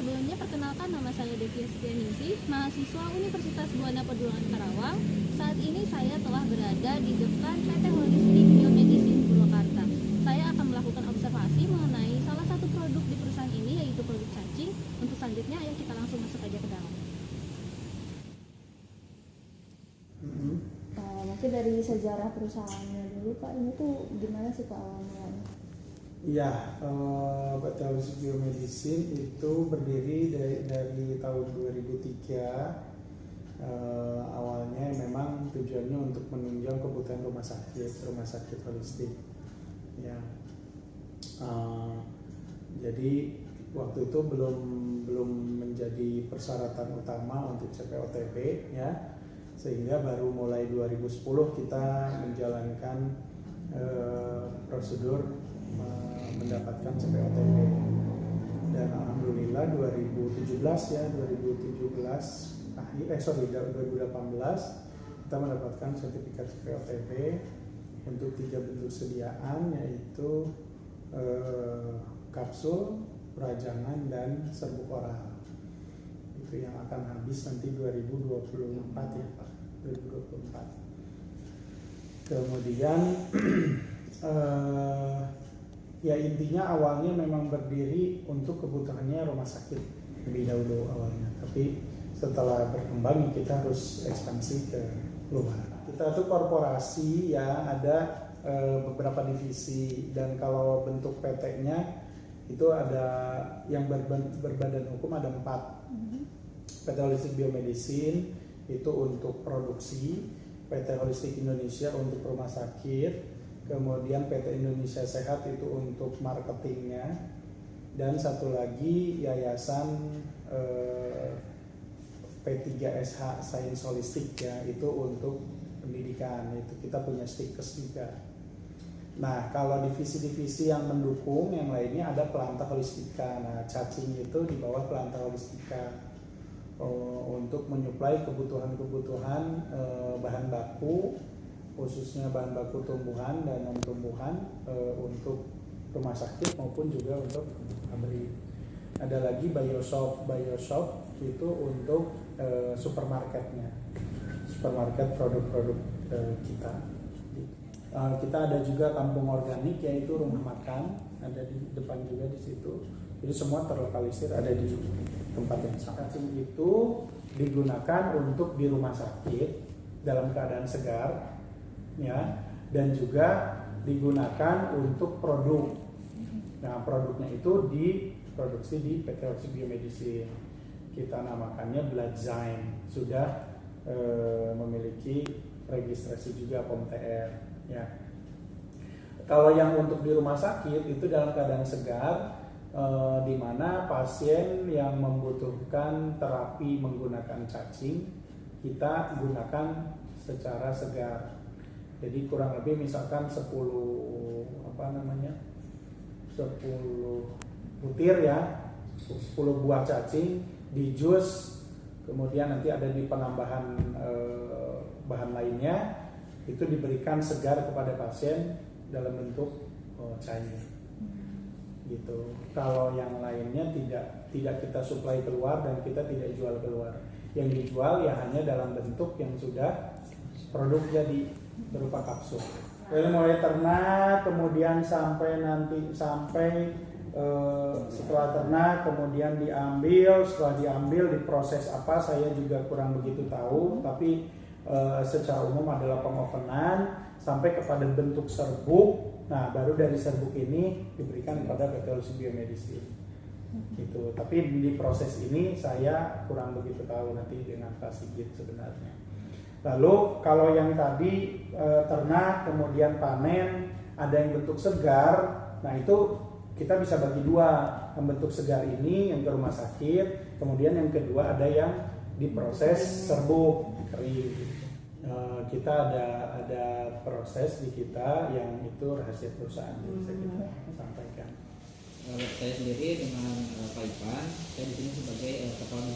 sebelumnya perkenalkan nama saya Devia Setianingsih, mahasiswa Universitas Buana Pedulangan Karawang. Saat ini saya telah berada di depan PT Holistic Biomedicine Purwakarta. Saya akan melakukan observasi mengenai salah satu produk di perusahaan ini, yaitu produk cacing. Untuk selanjutnya, ayo kita langsung masuk aja ke dalam. Mungkin dari sejarah perusahaannya dulu Pak, ini tuh gimana sih Pak awalnya? Ya, PT Holistic Biomedicine itu berdiri dari tahun 2003. Awalnya memang tujuannya untuk menunjang kebutuhan rumah sakit holistik. Ya, jadi waktu itu belum menjadi persyaratan utama untuk CPOTB, ya, sehingga baru mulai 2010 kita menjalankan prosedur mendapatkan CPOTB, dan alhamdulillah 2018 kita mendapatkan sertifikat CPOTB untuk 3 bentuk sediaan, yaitu kapsul, perajangan, dan serbuk oral. Itu yang akan habis nanti 2024 ya Pak, 2024. Kemudian ya intinya awalnya memang berdiri untuk kebutuhannya rumah sakit lebih dahulu awalnya, tapi setelah berkembang kita harus ekspansi ke luar. Kita tuh korporasi ya, ada beberapa divisi, dan kalau bentuk PT-nya itu ada yang berbadan hukum ada 4. PT Holistic Biomedicine itu untuk produksi, PT Holistic Indonesia untuk rumah sakit, kemudian PT Indonesia Sehat itu untuk marketingnya, dan satu lagi yayasan P3SH Sains Holistik ya, itu untuk pendidikan. Itu kita punya stikes juga. Nah, kalau divisi-divisi yang mendukung yang lainnya ada Pelanta Holistika. Nah, cacing itu di bawah Pelanta Holistika untuk menyuplai kebutuhan bahan baku, khususnya bahan baku tumbuhan dan non tumbuhan untuk rumah sakit maupun juga untuk pabrik. Ada lagi Bioshop itu untuk supermarket produk-produk kita. Kita ada juga kampung organik, yaitu rumah makan, ada di depan juga di situ. Jadi semua terlokalisir ada di tempat yang sama. Cacing itu digunakan untuk di rumah sakit dalam keadaan segar, ya, dan juga digunakan untuk produk. Nah, produknya itu diproduksi di PT Holistic Biomedicine. Kita namakannya Bloodzyme, sudah memiliki registrasi juga POM TR, ya. Kalau yang untuk di rumah sakit itu dalam keadaan segar, di mana pasien yang membutuhkan terapi menggunakan cacing kita gunakan secara segar. Jadi kurang lebih misalkan 10 butir ya, 10 buah cacing di jus, kemudian nanti ada di penambahan bahan lainnya, itu diberikan segar kepada pasien dalam bentuk cair gitu. Kalau yang lainnya tidak kita suplai keluar dan kita tidak jual keluar. Yang dijual ya hanya dalam bentuk yang sudah produk jadi berupa kapsul. Jadi mulai ternak, kemudian sampai setelah ternak kemudian diambil, setelah diambil diproses apa saya juga kurang begitu tahu, tapi secara umum adalah pengovenan sampai kepada bentuk serbuk. Nah, baru dari serbuk ini diberikan kepada PT Holistic Biomedicine gitu. Tapi di proses ini saya kurang begitu tahu, nanti dengan Pak Sigit sebenarnya. Lalu kalau yang tadi ternak kemudian panen, ada yang bentuk segar. Nah, itu kita bisa bagi dua, yang bentuk segar ini yang ke rumah sakit, kemudian yang kedua ada yang diproses serbuk kering. Kita ada proses di kita yang itu rahasia perusahaan yang bisa kita sampaikan. Saya sendiri dengan Pak Ivan, saya di sini sebagai kepala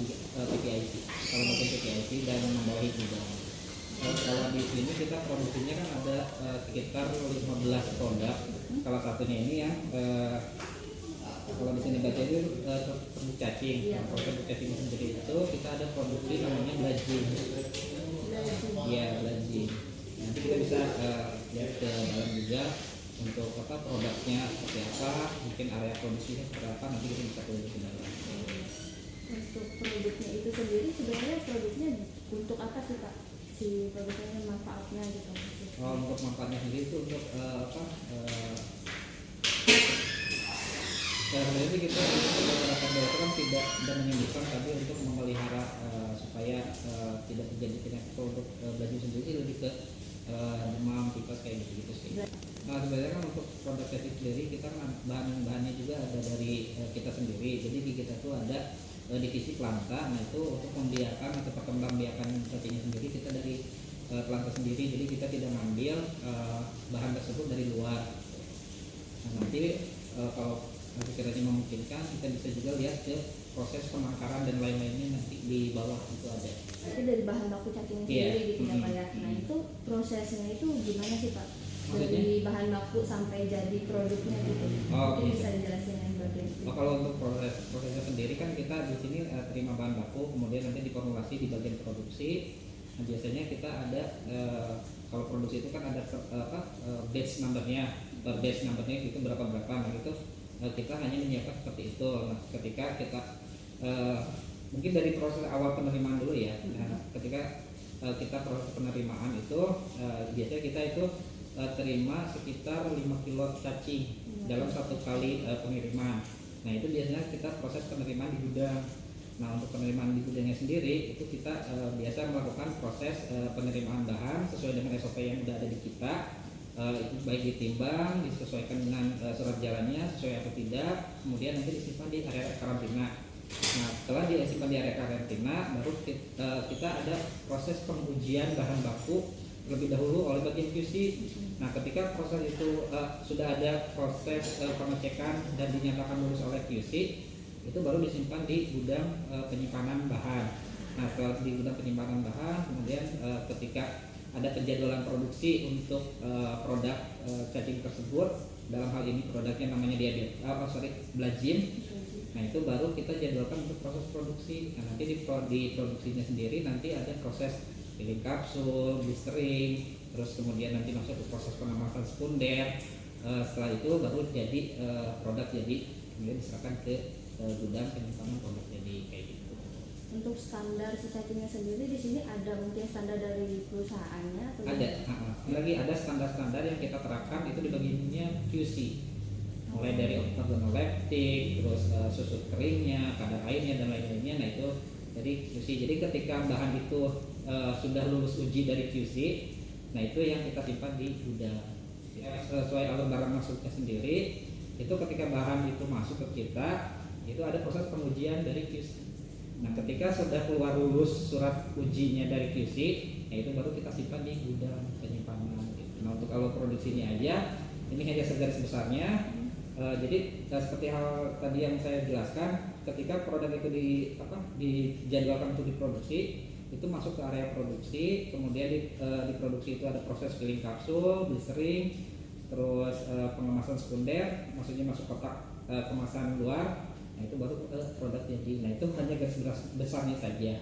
PPIC, kepala bagian PPIC dan membawahi bidang. Kalau di sini kita produksinya kan ada sekitar 15 produk. Salah satunya ini yang kalau di sini baca itu produk cacing. Iya. Kalau produk cacing sendiri itu kita ada produksi namanya blajing. Iya, blajing. Nanti kita bisa lihat ke dalam juga untuk produknya seperti apa, mungkin area produksinya seperti apa, nanti kita bisa lihat ke dalam. Untuk produknya itu sendiri sebenarnya produknya untuk apa sih Pak? Si produknya manfaatnya gitu. Untuk manfaatnya sendiri itu untuk sebenarnya sih kita menggunakan itu kan tidak menyembuhkan, tapi untuk memelihara supaya tidak terjadi penyakit. Untuk baju sendiri sih lebih ke demam, tipes kayak gitu sih. Nah sebenarnya kan untuk produk cacing sendiri kita kan bahan-bahannya juga ada dari kita sendiri. Jadi di kita tuh ada divisi planta. Nah itu untuk membiakan atau perkembangbiakan cacingnya sendiri kita dari planta sendiri. Jadi kita tidak mengambil bahan tersebut dari luar. Nah nanti kalau sekiranya memungkinkan kita bisa juga lihat ke proses pemangkaran dan lain-lainnya nanti di bawah itu ada. Tapi dari bahan baku cacingnya Iya. sendiri gitu ya Pak ya. Nah itu prosesnya itu gimana sih Pak? Maksudnya? Dari bahan baku sampai jadi produknya gitu. Mungkin bisa dijelasin yang bagian itu. Kalau untuk prosesnya sendiri kan kita di sini terima bahan baku, kemudian nanti diformulasi di bagian produksi. Nah, biasanya kita ada kalau produksi itu kan ada batch numbernya, per batch numbernya itu berapa. Nah itu kita hanya menyiapkan seperti itu. Nah ketika kita mungkin dari proses awal penerimaan dulu ya. Nah, ketika kita proses penerimaan itu biasanya kita itu terima sekitar 5 kilo cacing dalam satu kali pengiriman. Nah itu biasanya kita proses penerimaan di gudang. Nah untuk penerimaan di gudangnya sendiri itu kita biasa melakukan proses penerimaan bahan sesuai dengan SOP yang sudah ada di kita. Itu baik ditimbang, disesuaikan dengan surat jalannya sesuai atau tidak, kemudian nanti disimpan di area karantina. Nah setelah disimpan di area karantina, baru kita ada proses pengujian bahan baku lebih dahulu oleh bagian QC. Nah ketika proses itu sudah ada proses pengecekan dan dinyatakan lulus oleh QC, itu baru disimpan di gudang penyimpanan bahan. Nah setelah di gudang penyimpanan bahan, kemudian ketika ada penjadwalan produksi untuk produk cacing tersebut, dalam hal ini produknya namanya blajim. Nah itu baru kita jadwalkan untuk proses produksi. Nah nanti di produksinya sendiri nanti ada proses filling kapsul, blistering, terus kemudian nanti masuk ke proses pengemasan sekunder. Setelah itu baru jadi produk jadi kemudian diserahkan ke gudang penyimpanan produk jadi kayak gitu. Untuk standar si cacingnya sendiri di sini ada mungkin standar dari perusahaannya atau Ada, lagi ada standar-standar yang kita terapkan itu di bagiannya QC. Mulai dari organoleptik, terus susut keringnya, kadar airnya dan lain-lainnya. Nah itu dari QC. Jadi ketika bahan itu sudah lulus uji dari QC, nah itu yang kita simpan di gudang. Sesuai alur barang masuknya sendiri, itu ketika bahan itu masuk ke kita, itu ada proses pengujian dari QC. Nah ketika sudah keluar lulus surat ujinya dari QC, nah itu baru kita simpan di gudang penyimpanan. Nah untuk alur produksinya aja, ini hanya segaris besarnya. Jadi seperti hal tadi yang saya jelaskan, ketika produk itu dijadwalkan untuk diproduksi, itu masuk ke area produksi, kemudian di produksi itu ada proses filling kapsul, blistering, terus pengemasan sekunder, maksudnya masuk kotak kemasan luar. Nah itu baru produk jadi. Nah itu hanya garis besarnya saja.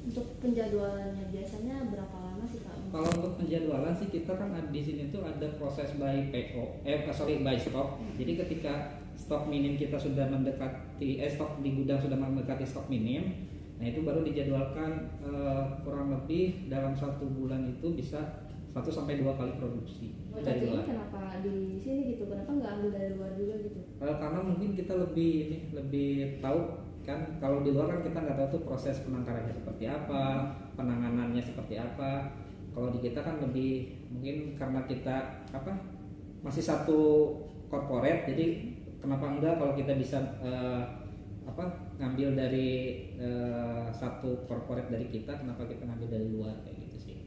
Untuk penjadwalannya biasanya berapa lama sih Pak? Kalau untuk penjadwalan sih kita kan di sini tuh ada proses by stock. Jadi ketika stok minim kita sudah mendekati stok di gudang sudah mendekati stok minim, nah itu baru dijadwalkan kurang lebih dalam 1 bulan itu bisa 1 sampai 2 kali produksi. Dari Cacingnya luar. kenapa di sini gitu? Kenapa nggak ambil dari luar juga gitu? Karena mungkin kita lebih tahu kan, kalau di luar kan kita nggak tahu tuh proses penangkarannya seperti apa, penanganannya seperti apa. Kalau di kita kan lebih mungkin karena kita masih satu corporate, jadi kenapa enggak kalau kita bisa ngambil dari satu corporate dari kita, kenapa kita ngambil dari luar kayak gitu sih.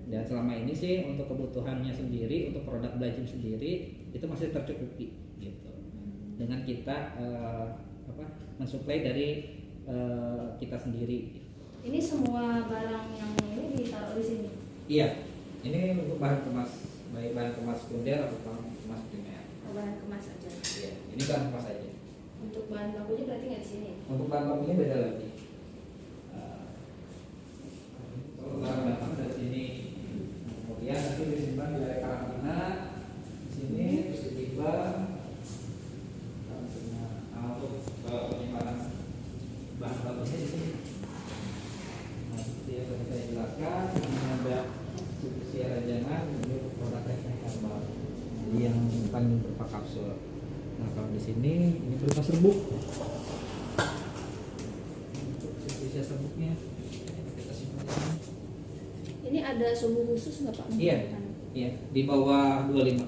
Dan selama ini sih untuk kebutuhannya sendiri, untuk produk blajim sendiri itu masih tercukupi gitu. Dengan kita mensuplai dari kita sendiri. Ini semua barang yang ini ditaruh di sini. Iya, ini untuk bahan kemas, baik bahan kemas sekunder atau bahan kemas primer. Bahan kemas aja. Iya, ini bahan kemas aja. Untuk bahan bakunya berarti nggak di sini. Untuk bahan bakunya beda lagi. Kalau barang datang dari sini, kemudian nanti disimpan di area karantina di sini, terus ditimbang. Nah, untuk penyimpanan bahan bakunya di sini. Nah, seperti yang tadi saya jelaskan, ini ada distribusi rajangan untuk produk teknik herbal. Jadi yang paling berupa kapsul. Nah, kalau di sini ini berupa serbuk. Untuk distribusi serbuknya kita simpan di sini. Ini ada suhu khusus nggak Pak? Iya, iya, di bawah 25.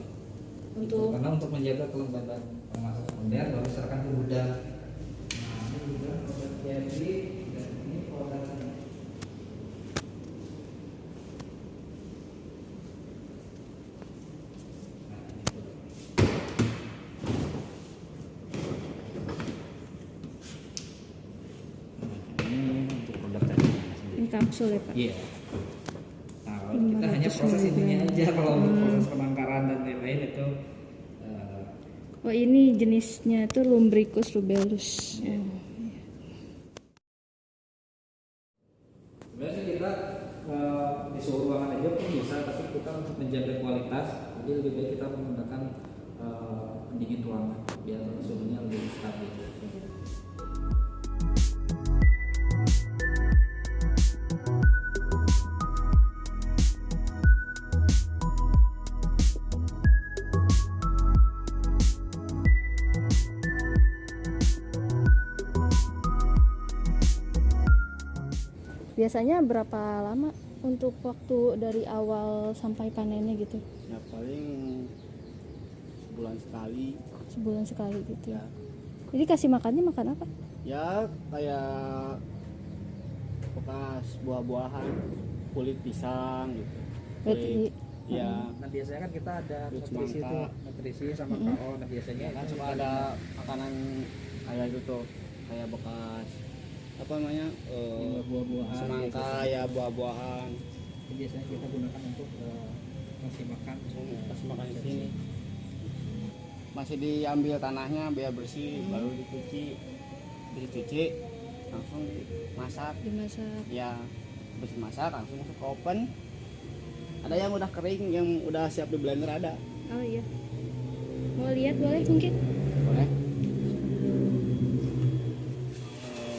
Untuk Karena untuk menjaga kelembaban pemasak modern baru serahkan ke gudang. Nah, ini gudang produk jadi dan ini produknya. Nah, ini produk. Nah, ini untuk produk tekniknya sendiri. Ini kapsul ya Pak? Iya. Nah, kalau kita hanya proses ininya aja, kalau untuk proses penangkaran dan lain-lain itu Oh ini jenisnya tuh Lumbricus rubellus. Iya. Sebenarnya kita di suhu ruangan aja pun bisa, tapi kita untuk menjaga kualitas, jadi lebih baik kita menggunakan pendingin ruangan biar suhunya lebih stabil. Biasanya berapa lama untuk waktu dari awal sampai panennya gitu? Ya paling sebulan sekali. Sebulan sekali gitu. Ya, Jadi kasih makannya makan apa? ya kayak bekas buah-buahan, kulit pisang gitu. Berarti Kulit, ya Nah biasanya kan kita ada Kulit nutrisi semangka. tuh, nutrisi sama KO. Nah biasanya kan itu suka ada makanan kayak gitu, kayak bekas apa namanya buah-buahan. semangka ya buah-buahan. Itu biasanya kita gunakan untuk ngasih makan. Kasih makan di sini. Masih diambil tanahnya biar bersih, baru dicuci, langsung dimasak. Dimasak. Ya habis masak langsung masuk ke oven. Ada yang udah kering, yang udah siap di blender ada. Oh iya. Mau lihat boleh mungkin? Boleh.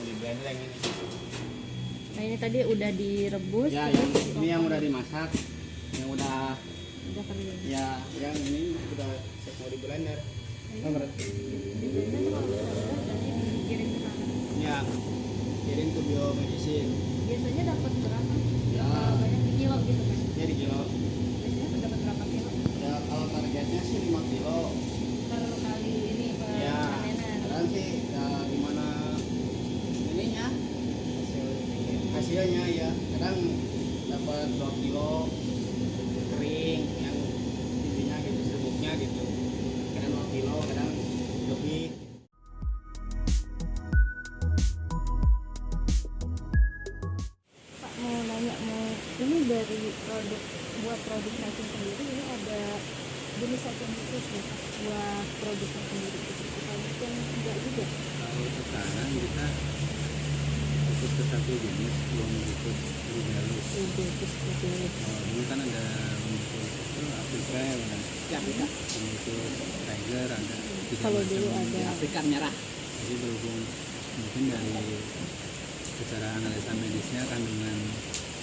Di blender yang ini. Nah ini tadi udah direbus. Ya, terus ini yang udah dimasak, yang udah udah kering. ya yang ini udah siap mau di blender. Di blender kalau udah berarti dikirim ke sana. Ya, kirim ke biomedicine. Biasanya dapat berapa? Ya. Banyak di kilo gitu kan? Ya di kilo. Biasanya dapat berapa kilo? Ya kalau targetnya sih 5 kilo. Per kali ini Ya, panenan. kadang sih ya gimana ininya hasilnya ya. Kadang dapat 2 kilo kering yang intinya gitu serbuknya gitu. Kadang 2 kilo, kadang lebih. Pak mau nanya, ini dari buat produk racun sendiri ini ada jenis racun khusus ya Pak buat produknya sendiri kita mungkin enggak juga. Kalau sekarang kita fokus ke satu jenis Lumbricus rubellus. Lumbricus rubellus. Dulu kan ada Lumbricus itu Afrika ya, kan? Ya, Afrika. Lumbricus tiger ada. tiga Kalau macam dulu ada Lumbricus. Afrika merah. Jadi berhubung mungkin dari secara analisa medisnya kandungan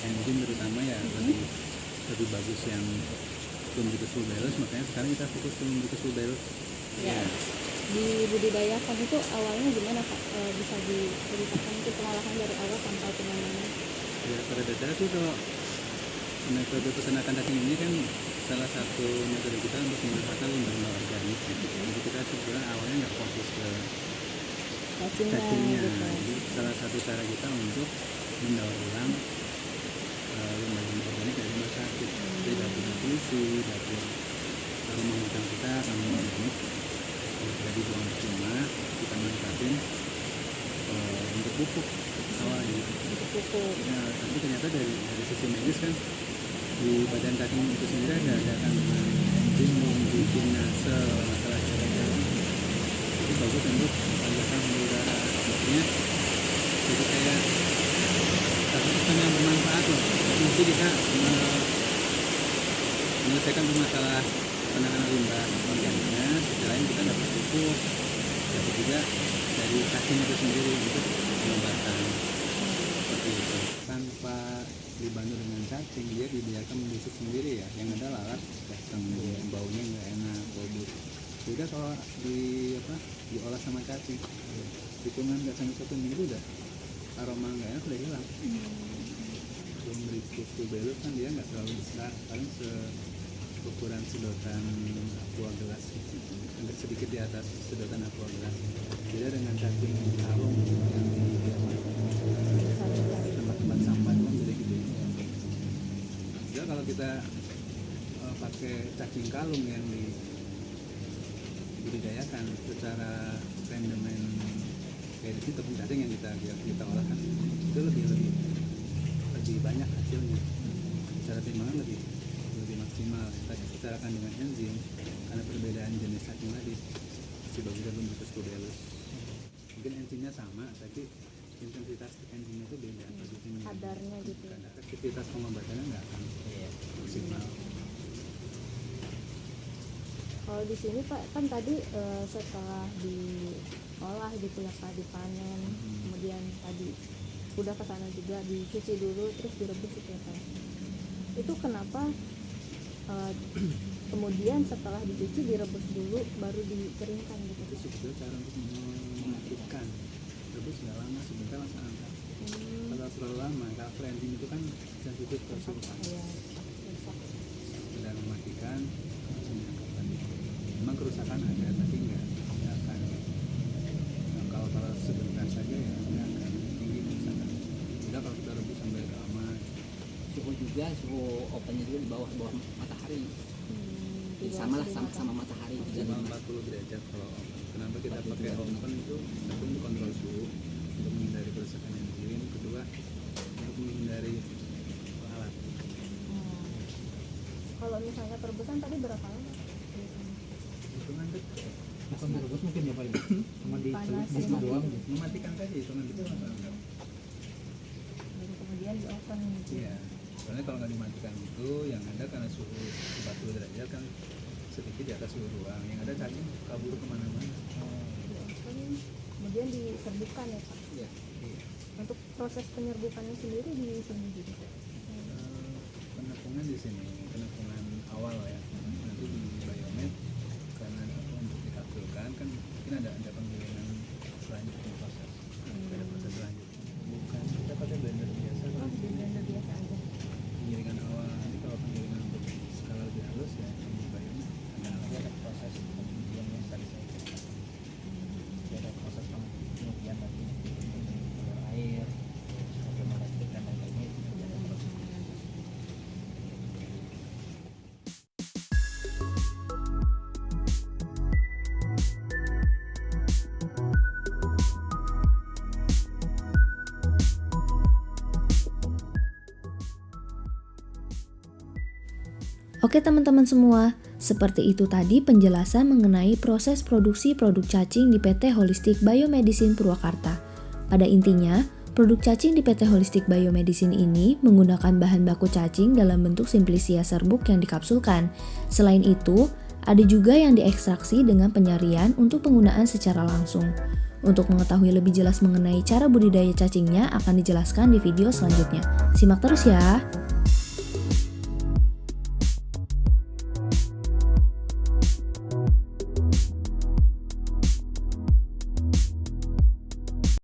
enzim terutama ya lebih bagus yang Lumbricus rubellus, makanya sekarang kita fokus ke Lumbricus rubellus. Ya. Dibudidayakan itu awalnya gimana Pak? Bisa diceritakan itu pengolahan dari awal sampai penanganan? Ya pada dasarnya sih kalau metode peternakan daging ini kan salah satu metode kita untuk memanfaatkan limbah-limbah organik. Jadi kita sebenarnya awalnya nggak fokus ke Racunnya dagingnya. gitu. Jadi salah satu cara kita untuk mendaur ulang limbah-limbah organik dari rumah sakit. Jadi dapur nutrisi, dapur rumah makan kita, kandungan organik. Kalau sudah dibuang percuma, kita manfaatin untuk pupuk awalnya. Untuk pupuk. Nah, tapi ternyata dari sisi medis kan di badan daging itu sendiri ada kandungan enzim, bikinase, masalah jalan. Jadi bagus untuk kegiatan pembuluh darahnya. Jadi kayak satu sistem yang bermanfaat loh. Nanti kita menyelesaikan masalah penanganan limbah organiknya, sisi lain kita dapat pupuk, dapat juga dari cacing itu sendiri untuk pengobatan seperti itu. Tanpa dibantu dengan cacing, dia dibiarkan membusuk sendiri ya, yang ada lalat datang, baunya nggak enak, bau busuk. Beda kalau diolah sama cacing, hitungan nggak sampai 1 minggu udah aroma nggak enak udah hilang. Belum berikut tubelus kan dia nggak terlalu besar, paling ukuran sedotan aqua gelas, agak sedikit di atas sedotan aqua gelas. Beda dengan cacing kalung yang di tempat-tempat sampah kan jadi gede. Jadi kalau kita pakai cacing kalung yang dibudidayakan secara rendemen kayak di situ tepung cacing yang kita olah kan itu lebih banyak hasilnya, secara timbangan lebih maksimal. Kita akan dengan enzim karena perbedaan jenis cacing tadi si bagus dan bungkus tubelus. Mungkin enzimnya sama tapi intensitas enzimnya itu beda, kadarnya gitu. Kadar aktivitas pengobatannya nggak akan maksimal. Kalau di sini Pak kan tadi setelah diolah gitu ya Pak, dipanen, kemudian tadi udah ke sana juga dicuci dulu terus direbus gitu ya Pak. Itu kenapa kemudian setelah dicuci direbus dulu baru dikeringkan gitu? Itu sebetulnya cara untuk mengaktifkan. Rebus nggak lama, sebentar langsung angkat. Kalau terlalu lama, kalau enzim itu kan sensitif ke suhu panas. Dan mematikan langsung diangkat lagi. Memang kerusakan ada, tapi nggak akan. Nah, kalau sebentar saja ya nggak akan tinggi kerusakan. Tidak kalau kita rebus sampai lama. Suhu juga, suhu ovennya juga di bawah matahari. Sama lah sama matahari juga. 40 derajat kalau oven. Kenapa kita pakai oven itu? Satu untuk kontrol suhu, untuk menghindari kerusakan enzim. Kedua untuk menghindari alat. Kalau misalnya perebusan tadi berapa lama? Hitungan detik. Langsung direbus mungkin ya paling cuma Panasin di doang. Mematikan saja hitungan detik langsung angkat. Baru kemudian di oven gitu. Iya. Soalnya kalau nggak dimatikan itu yang ada karena suhu 40 derajat kan sedikit di atas suhu ruang, yang ada cacing kabur kemana-mana. Kemudian diserbukan ya Pak. Iya. Untuk proses penyerbukannya sendiri di sini juga. Penepungan di sini, penepungan awal ya. Nanti di biomed karena untuk dikapsulkan kan mungkin ada penggilingan selanjutnya proses. Ada proses selanjutnya. Bukan kita pakai blender biasa. Blender biasa aja. Penggilingan awal nanti kalau penggilingan untuk skala lebih halus ya di biomed ada proses penggilingan yang tadi saya katakan. Ada proses pengujian lagi air, bagaimana kita dan lain-lainnya. Oke teman-teman semua, seperti itu tadi penjelasan mengenai proses produksi produk cacing di PT Holistic Biomedicine Purwakarta. Pada intinya, produk cacing di PT Holistic Biomedicine ini menggunakan bahan baku cacing dalam bentuk Simplicia serbuk yang dikapsulkan. Selain itu, ada juga yang diekstraksi dengan penyarian untuk penggunaan secara langsung. Untuk mengetahui lebih jelas mengenai cara budidaya cacingnya akan dijelaskan di video selanjutnya. Simak terus ya!